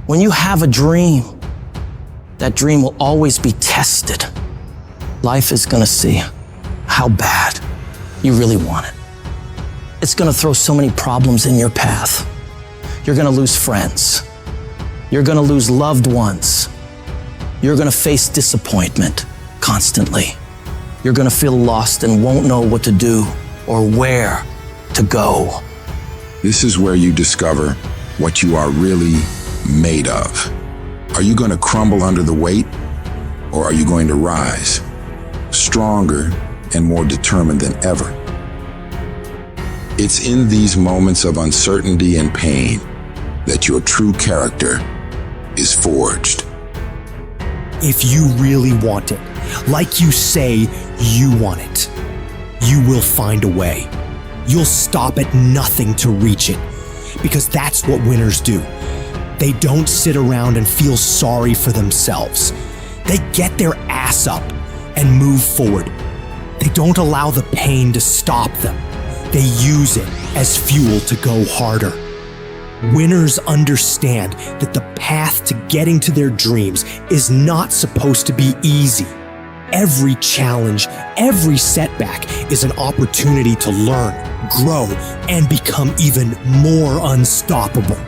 When you have a dream, that dream will always be tested. Life is gonna see how bad you really want it. It's gonna throw so many problems in your path. You're gonna lose friends. You're gonna lose loved ones. You're gonna face disappointment constantly. You're gonna feel lost and won't know what to do or where to go. This is where you discover what you are really made of. Are you going to crumble under the weight, or are you going to rise, stronger and more determined than ever? It's in these moments of uncertainty and pain that your true character is forged. If you really want it, like you say you want it, you will find a way. You'll stop at nothing to reach it, because that's what winners do. They don't sit around and feel sorry for themselves. They get their ass up and move forward. They don't allow the pain to stop them. They use it as fuel to go harder. Winners understand that the path to getting to their dreams is not supposed to be easy. Every challenge, every setback is an opportunity to learn, grow, and become even more unstoppable.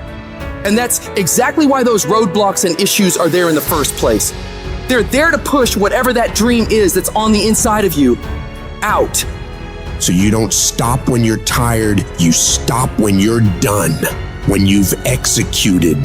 And that's exactly why those roadblocks and issues are there in the first place. They're there to push whatever that dream is that's on the inside of you out. So you don't stop when you're tired, you stop when you're done, when you've executed.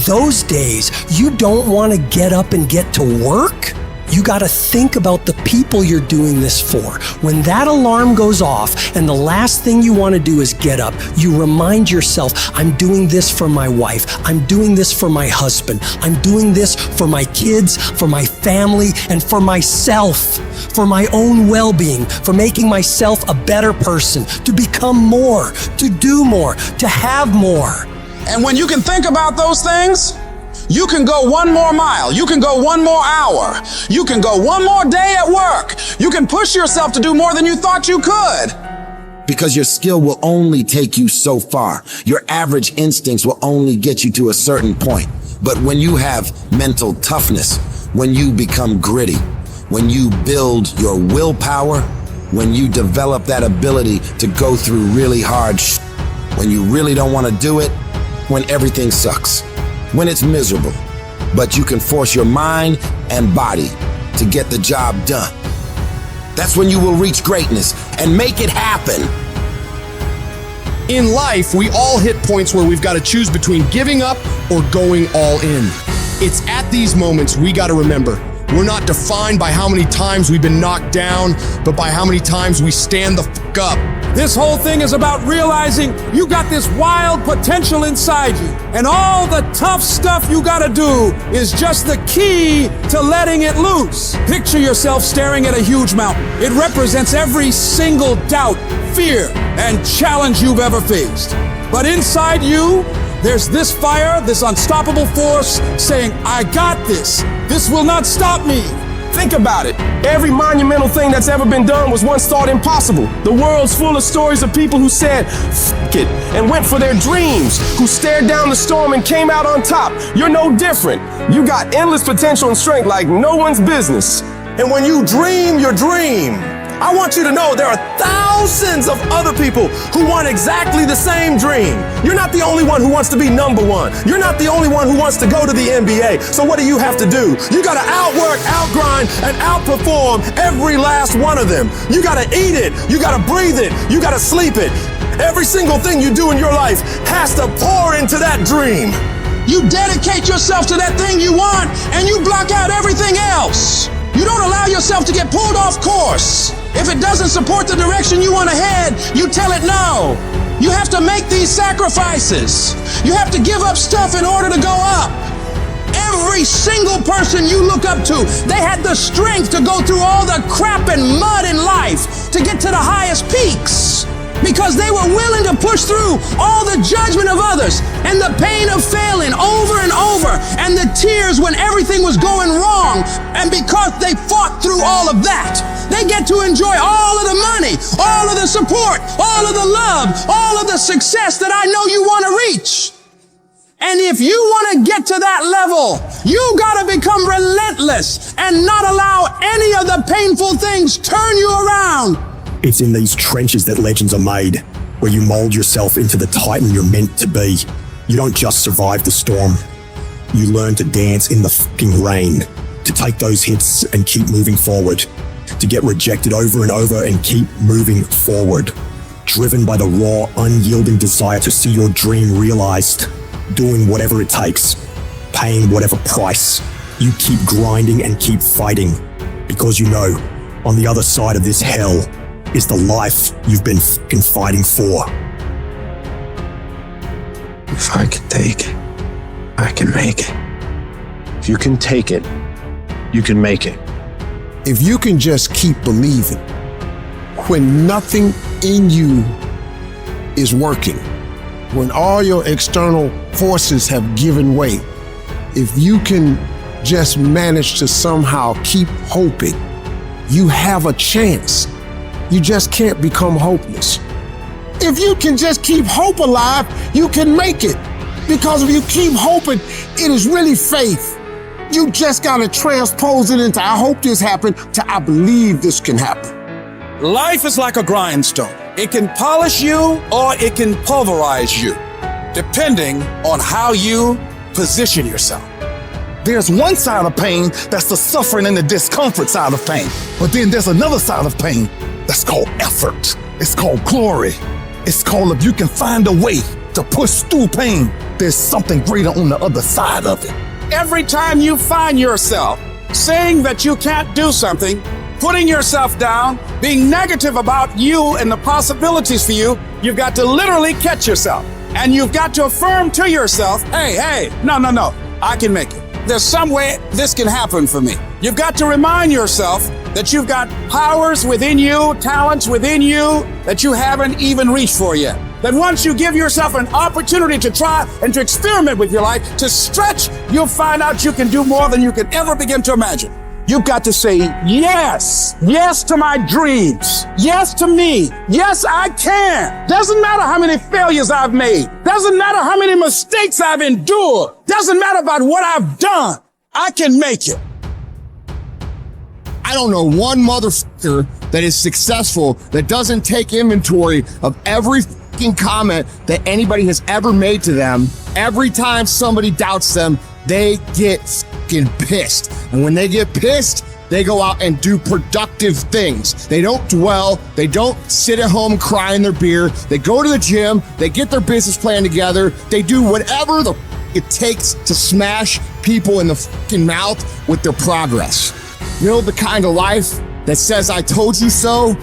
Those days, you don't want to get up and get to work? You got to think about the people you're doing this for. When that alarm goes off and the last thing you want to do is get up, you remind yourself, I'm doing this for my wife. I'm doing this for my husband. I'm doing this for my kids, for my family, and for myself, for my own well-being, for making myself a better person, to become more, to do more, to have more. And when you can think about those things, you can go one more mile. You can go one more hour. You can go one more day at work. You can push yourself to do more than you thought you could. Because your skill will only take you so far. Your average instincts will only get you to a certain point. But when you have mental toughness, when you become gritty, when you build your willpower, when you develop that ability to go through really hard when you really don't want to do it, when everything sucks, when it's miserable, but you can force your mind and body to get the job done. That's when you will reach greatness and make it happen. In life, we all hit points where we've got to choose between giving up or going all in. It's at these moments we got to remember, we're not defined by how many times we've been knocked down, but by how many times we stand the fuck up. This whole thing is about realizing you got this wild potential inside you, and all the tough stuff you gotta do is just the key to letting it loose. Picture yourself staring at a huge mountain. It represents every single doubt, fear, and challenge you've ever faced. But inside you, there's this fire, this unstoppable force saying, I got this. This will not stop me. Think about it. Every monumental thing that's ever been done was once thought impossible. The world's full of stories of people who said, F it, and went for their dreams, who stared down the storm and came out on top. You're no different. You got endless potential and strength like no one's business. And when you dream your dream, I want you to know there are thousands of other people who want exactly the same dream. You're not the only one who wants to be number one. You're not the only one who wants to go to the NBA. So what do you have to do? You gotta outwork, outgrind, and outperform every last one of them. You gotta eat it. You gotta breathe it. You gotta sleep it. Every single thing you do in your life has to pour into that dream. You dedicate yourself to that thing you want, and you block out everything else. You don't allow yourself to get pulled off course. If it doesn't support the direction you want to head, you tell it no. You have to make these sacrifices. You have to give up stuff in order to go up. Every single person you look up to, they had the strength to go through all the crap and mud in life to get to the highest peaks. Because they were willing to push through all the judgment of others and the pain of failing over and over and the tears when everything was going wrong. And because they fought through all of that, they get to enjoy all of the money, all of the support, all of the love, all of the success that I know you want to reach. And if you want to get to that level, you got to become relentless and not allow any of the painful things turn you around. It's in these trenches that legends are made, where you mold yourself into the titan you're meant to be. You don't just survive the storm. You learn to dance in the fucking rain, to take those hits and keep moving forward, to get rejected over and over and keep moving forward, driven by the raw, unyielding desire to see your dream realized, doing whatever it takes, paying whatever price. You keep grinding and keep fighting, because you know, on the other side of this hell is the life you've been fucking fighting for. If I can take it, I can make it. If you can take it, you can make it. If you can just keep believing, when nothing in you is working, when all your external forces have given way, if you can just manage to somehow keep hoping, you have a chance. You just can't become hopeless. If you can just keep hope alive, you can make it. Because if you keep hoping, it is really faith. You just gotta transpose it into I hope this happened to I believe this can happen. Life is like a grindstone. It can polish you or it can pulverize you, depending on how you position yourself. There's one side of pain that's the suffering and the discomfort side of pain. But then there's another side of pain that's called effort. It's called glory. It's called if you can find a way to push through pain, there's something greater on the other side of it. Every time you find yourself saying that you can't do something, putting yourself down, being negative about you and the possibilities for you, you've got to literally catch yourself. And you've got to affirm to yourself, hey, no, I can make it. There's some way this can happen for me. You've got to remind yourself that you've got powers within you, talents within you that you haven't even reached for yet. That once you give yourself an opportunity to try and to experiment with your life, to stretch, you'll find out you can do more than you could ever begin to imagine. You've got to say yes to my dreams, yes to me, yes I can. Doesn't matter how many failures I've made, doesn't matter how many mistakes I've endured, doesn't matter about what I've done, I can make it. I don't know one motherfucker that is successful that doesn't take inventory of every fucking comment that anybody has ever made to them. Every time somebody doubts them, they get fucking pissed. And when they get pissed, they go out and do productive things. They don't dwell. They don't sit at home crying their beer. They go to the gym. They get their business plan together. They do whatever the it takes to smash people in the fucking mouth with their progress. You know, the kind of life that says I told you so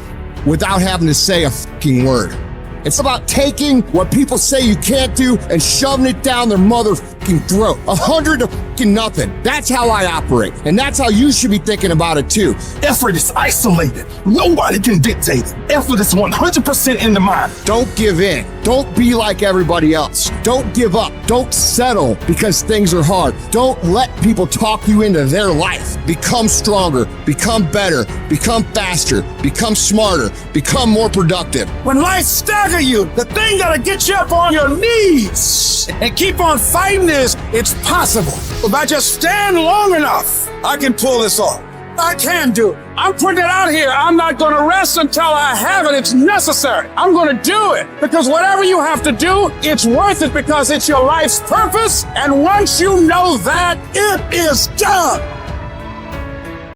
without having to say a fucking word. It's about taking what people say you can't do and shoving it down their motherfucking throat. 100 to fucking nothing. That's how I operate. And that's how you should be thinking about it too. Effort is isolated. Nobody can dictate it. Effort is 100% in the mind. Don't give in. Don't be like everybody else. Don't give up. Don't settle because things are hard. Don't let people talk you into their life. Become stronger. Become better. Become faster. Become smarter. Become more productive. When life staggers you, the thing that'll get you up on your knees and keep on fighting is it's possible. If I just stand long enough, I can pull this off. I can do it. I'm putting it out here. I'm not going to rest until I have it. It's necessary. I'm going to do it because whatever you have to do, it's worth it because it's your life's purpose. And once you know that, it is done.